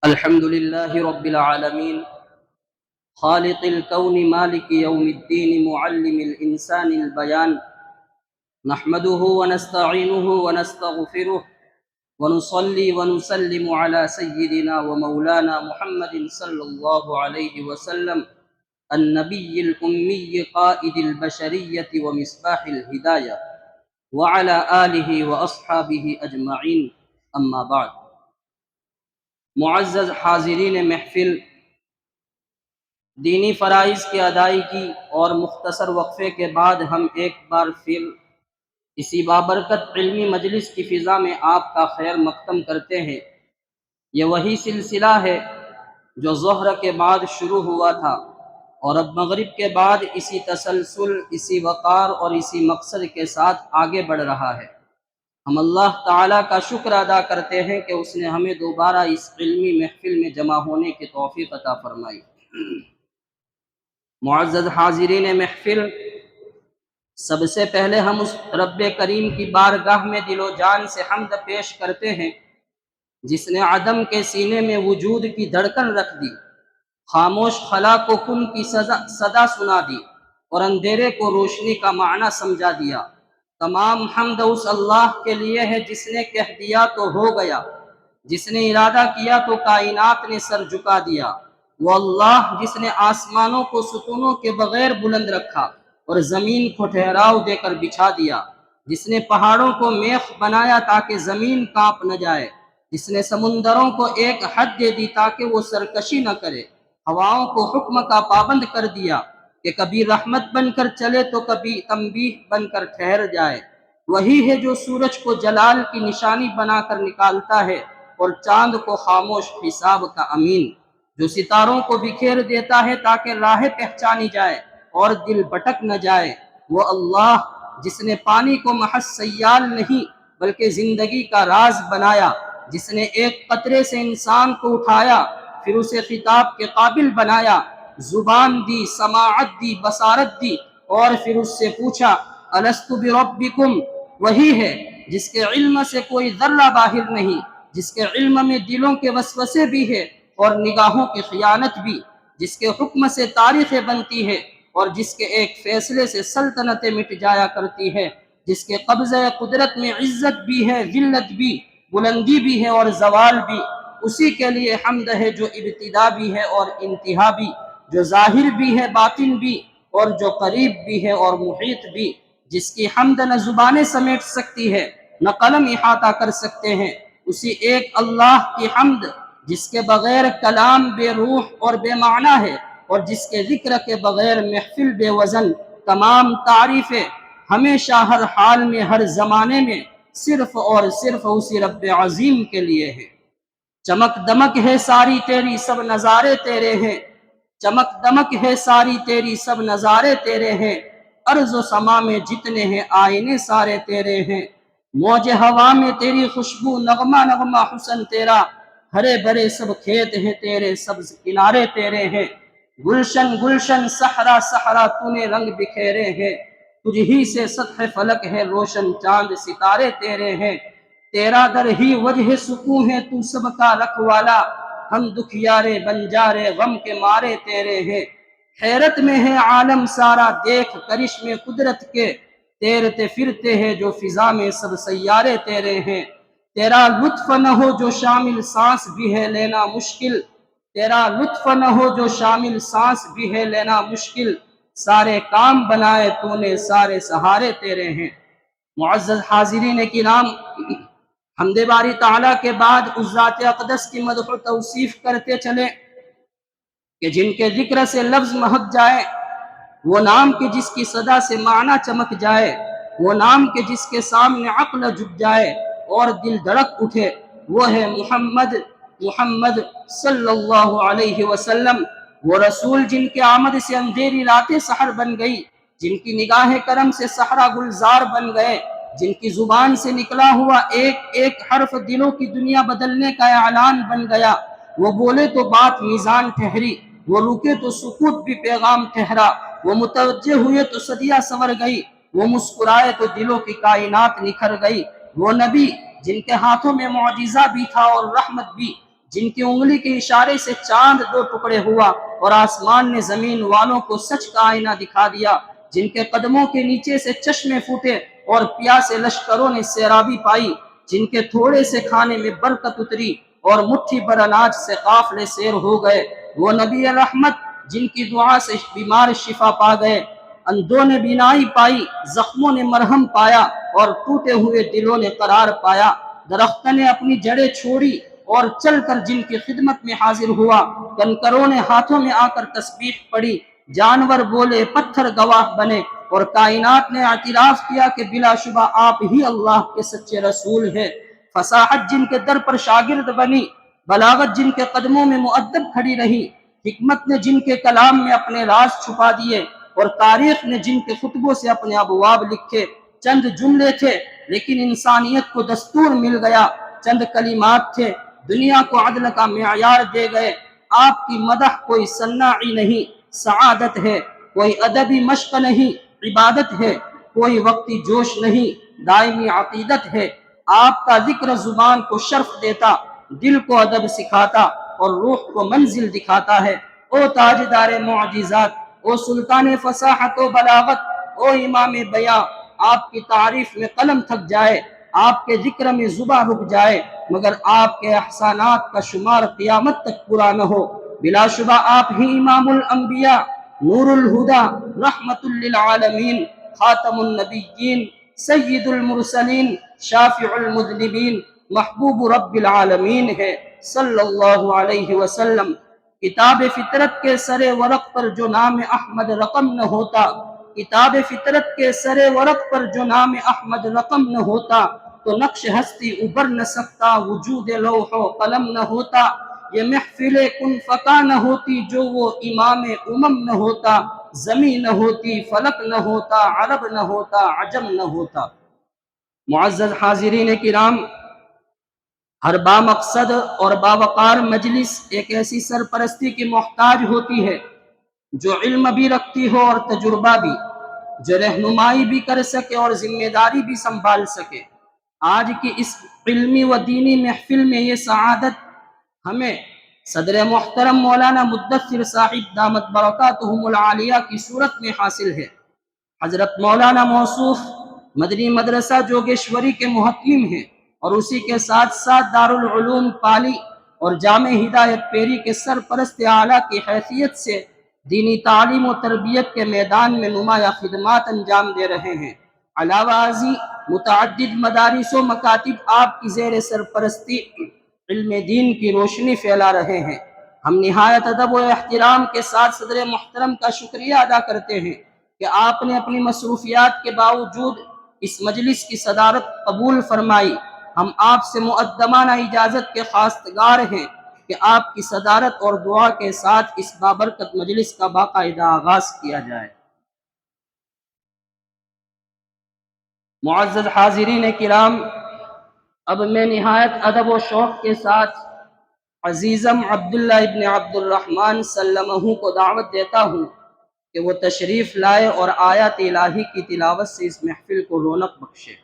الحمد لله رب العالمين خالق الكون مالك يوم الدين معلم الإنسان البيان نحمده ونستعينه ونستغفره ونصلي ونسلم على سيدنا ومولانا محمد صلى الله عليه وسلم النبي الأمي قائد البشرية ومصباح الهداية وعلى آله وأصحابه أجمعين أما بعد. معزز حاضرین محفل، دینی فرائض کی ادائیگی اور مختصر وقفے کے بعد ہم ایک بار پھر اسی بابرکت علمی مجلس کی فضا میں آپ کا خیر مقدم کرتے ہیں۔ یہ وہی سلسلہ ہے جو ظہر کے بعد شروع ہوا تھا اور اب مغرب کے بعد اسی تسلسل، اسی وقار اور اسی مقصد کے ساتھ آگے بڑھ رہا ہے۔ ہم اللہ تعالیٰ کا شکر ادا کرتے ہیں کہ اس نے ہمیں دوبارہ اس علمی محفل میں جمع ہونے کی توفیق عطا فرمائی۔ معزز حاضرین محفل، سب سے پہلے ہم اس رب کریم کی بارگاہ میں دل و جان سے حمد پیش کرتے ہیں جس نے عدم کے سینے میں وجود کی دھڑکن رکھ دی، خاموش خلا کو کن کی صدا سنا دی اور اندھیرے کو روشنی کا معنی سمجھا دیا۔ تمام حمد اس اللہ کے لیے ہے جس نے کہہ دیا تو ہو گیا، جس نے ارادہ کیا تو کائنات نے سر جھکا دیا۔ وہ اللہ جس نے آسمانوں کو ستونوں کے بغیر بلند رکھا اور زمین کو ٹھہراؤ دے کر بچھا دیا، جس نے پہاڑوں کو میخ بنایا تاکہ زمین کانپ نہ جائے، جس نے سمندروں کو ایک حد دے دی تاکہ وہ سرکشی نہ کرے، ہواؤں کو حکم کا پابند کر دیا کہ کبھی رحمت بن کر چلے تو کبھی تنبیہ بن کر ٹھہر جائے۔ وہی ہے جو سورج کو جلال کی نشانی بنا کر نکالتا ہے اور چاند کو خاموش حساب کا امین، جو ستاروں کو بکھیر دیتا ہے تاکہ راہ پہچانی جائے اور دل بھٹک نہ جائے۔ وہ اللہ جس نے پانی کو محض سیال نہیں بلکہ زندگی کا راز بنایا، جس نے ایک قطرے سے انسان کو اٹھایا پھر اسے خطاب کے قابل بنایا، زبان دی، سماعت دی، بصارت دی اور پھر اس سے پوچھا الست بربکم۔ وہی ہے جس کے علم سے کوئی ذرہ باہر نہیں، جس کے علم میں دلوں کے وسوسے بھی ہے اور نگاہوں کی خیانت بھی، جس کے حکم سے تاریخیں بنتی ہے اور جس کے ایک فیصلے سے سلطنتیں مٹ جایا کرتی ہے، جس کے قبضہ قدرت میں عزت بھی ہے، ذلت بھی، بلندی بھی ہے اور زوال بھی۔ اسی کے لیے حمد ہے جو ابتدا بھی ہے اور انتہا بھی، جو ظاہر بھی ہے باطن بھی اور جو قریب بھی ہے اور محیط بھی، جس کی حمد نہ زبانیں سمیٹ سکتی ہے نہ قلم احاطہ کر سکتے ہیں۔ اسی ایک اللہ کی حمد جس کے بغیر کلام بے روح اور بے معنی ہے اور جس کے ذکر کے بغیر محفل بے وزن۔ تمام تعریفیں ہمیشہ ہر حال میں ہر زمانے میں صرف اور صرف اسی رب عظیم کے لیے ہے۔ چمک دمک ہے ساری تیری، سب نظارے تیرے ہیں، چمک دمک ہے ساری تیری، سب نظارے تیرے ہیں، ارض و سما میں جتنے ہیں آئینے سارے تیرے ہیں۔ موج ہوا میں تیری خوشبو، نغمہ نغمہ حسن تیرا، ہرے بھرے سب کھیت ہیں تیرے، سبز کنارے تیرے ہیں۔ گلشن گلشن، صحرا صحرا، تو نے رنگ بکھیرے ہیں، تجھ ہی سے سطح فلک ہے روشن، چاند ستارے تیرے ہیں۔ تیرا در ہی وجہ سکون ہے، تو سب کا رکھوالا، ہم دکھیارے بنجارے غم کے مارے تیرے ہیں۔ حیرت میں ہے عالم سارا، دیکھ کرشمے قدرت کے، تیرتے پھرتے ہیں جو فضا میں سب سیارے تیرے ہیں۔ تیرا لطف نہ ہو جو شامل سانس بھی ہے لینا مشکل، تیرا لطف نہ ہو جو شامل سانس بھی ہے لینا مشکل، سارے کام بنائے تو نے، سارے سہارے تیرے ہیں۔ معزز حاضرین کرام، حمد باری تعالیٰ کے بعد اس ذات اقدس کی مدح و توصیف کرتے چلے کہ جن کے ذکر سے لفظ مہک جائے، وہ نام کے جس کی صدا سے معنی چمک جائے، وہ نام کے جس کے سامنے عقل جھک جائے اور دل دھڑک اٹھے، وہ ہے محمد صلی اللہ علیہ وسلم۔ وہ رسول جن کے آمد سے اندھیری راتیں سحر بن گئی، جن کی نگاہ کرم سے صحرا گلزار بن گئے، جن کی زبان سے نکلا ہوا ایک ایک حرف دلوں کی دنیا بدلنے کا اعلان بن گیا۔ وہ بولے تو بات میزان ٹھہری، وہ رکے تو سکوت بھی پیغام ٹھہرا، وہ متوجہ ہوئے تو صدیاں سنور گئی، وہ مسکرائے تو دلوں کی کائنات نکھر گئی۔ وہ نبی جن کے ہاتھوں میں معجزہ بھی تھا اور رحمت بھی، جن کی انگلی کے اشارے سے چاند دو ٹکڑے ہوا اور آسمان نے زمین والوں کو سچ کا آئینہ دکھا دیا، جن کے قدموں کے نیچے سے چشمے پھوٹے اور پیاسے لشکروں نے سیرابی پائی، جن کے تھوڑے سے کھانے میں برکت اتری اور مٹھی بھر اناج سے قافلے سیر ہو گئے، وہ نبی رحمت جن کی دعا سے بیمار شفا پا گئے، اندھوں نے بینائی پائی، زخموں نے مرہم پایا اور ٹوٹے ہوئے دلوں نے قرار پایا، درختوں نے اپنی جڑیں چھوڑی اور چل کر جن کی خدمت میں حاضر ہوا، کنکروں نے ہاتھوں میں آ کر تسبیح پڑھی، جانور بولے، پتھر گواہ بنے، اور کائنات نے اعتراف کیا کہ بلا شبہ آپ ہی اللہ کے سچے رسول ہیں۔ فصاحت جن کے در پر شاگرد بنی، بلاغت جن کے قدموں میں مؤدب کھڑی رہی، حکمت نے جن کے کلام میں اپنے راز چھپا دیے، اور تاریخ نے جن کے خطبوں سے اپنے ابواب لکھے۔ چند جملے تھے لیکن انسانیت کو دستور مل گیا، چند کلمات تھے دنیا کو عدل کا معیار دے گئے۔ آپ کی مدح کوئی صناعی نہیں، سعادت ہے، کوئی ادبی مشق نہیں، عبادت ہے، کوئی وقتی جوش نہیں، دائمی عقیدت ہے۔ آپ کا ذکر زبان کو شرف دیتا، دل کو ادب سکھاتا اور روح کو منزل دکھاتا ہے۔ او تاجدار معجزات، او سلطان فصاحت و بلاغت، او امام بیاں، آپ کی تعریف میں قلم تھک جائے، آپ کے ذکر میں زباں رک جائے، مگر آپ کے احسانات کا شمار قیامت تک پورا نہ ہو۔ بلا شبہ آپ ہی امام الانبیاء، نور الہدا، رحمت للعالمین، خاتم النبیین، سید المرسلین، شافع المذنبین، محبوب رب العالمین ہے صلی اللہ علیہ وسلم۔ کتاب فطرت کے سر ورق پر جو نام احمد رقم نہ ہوتا، کتاب فطرت کے سر ورق پر جو نام احمد رقم نہ ہوتا، تو نقش ہستی ابھر نہ سکتا، وجود لوح و قلم نہ ہوتا، یہ محفل کن فکا نہ ہوتی جو وہ امام امم نہ ہوتا، زمین نہ ہوتی، فلک نہ ہوتا، عرب نہ ہوتا، عجم نہ ہوتا۔ معزز حاضرین کرام، ہر با مقصد اور باوقار مجلس ایک ایسی سرپرستی کی محتاج ہوتی ہے جو علم بھی رکھتی ہو اور تجربہ بھی، جو رہنمائی بھی کر سکے اور ذمہ داری بھی سنبھال سکے۔ آج کی اس علمی و دینی محفل میں یہ سعادت ہمیں صدر محترم مولانا مدثر صاحب دامت برکاتہم العالیہ کی صورت میں حاصل ہے۔ حضرت مولانا موصوف مدنی مدرسہ جوگیشوری کے محتمم ہیں اور اسی کے ساتھ ساتھ دارالعلوم پالی اور جامع ہدایت پیری کے سرپرست اعلیٰ کی حیثیت سے دینی تعلیم و تربیت کے میدان میں نمایاں خدمات انجام دے رہے ہیں۔ علاوہ ازیں متعدد مدارس و مکاتب آپ کی زیر سرپرستی علم دین کی روشنی پھیلا رہے ہیں۔ ہم نہایت ادب و احترام کے ساتھ صدر محترم کا شکریہ ادا کرتے ہیں کہ آپ نے اپنی مصروفیات کے باوجود اس مجلس کی صدارت قبول فرمائی۔ ہم آپ سے مقدمانہ اجازت کے خواستگار ہیں کہ آپ کی صدارت اور دعا کے ساتھ اس بابرکت مجلس کا باقاعدہ آغاز کیا جائے۔ معزز حاضرین کرام، اب میں نہایت ادب و شوق کے ساتھ عزیزم عبداللہ ابن عبد الرحمن سلمہ کو دعوت دیتا ہوں کہ وہ تشریف لائے اور آیات الہی کی تلاوت سے اس محفل کو رونق بخشے۔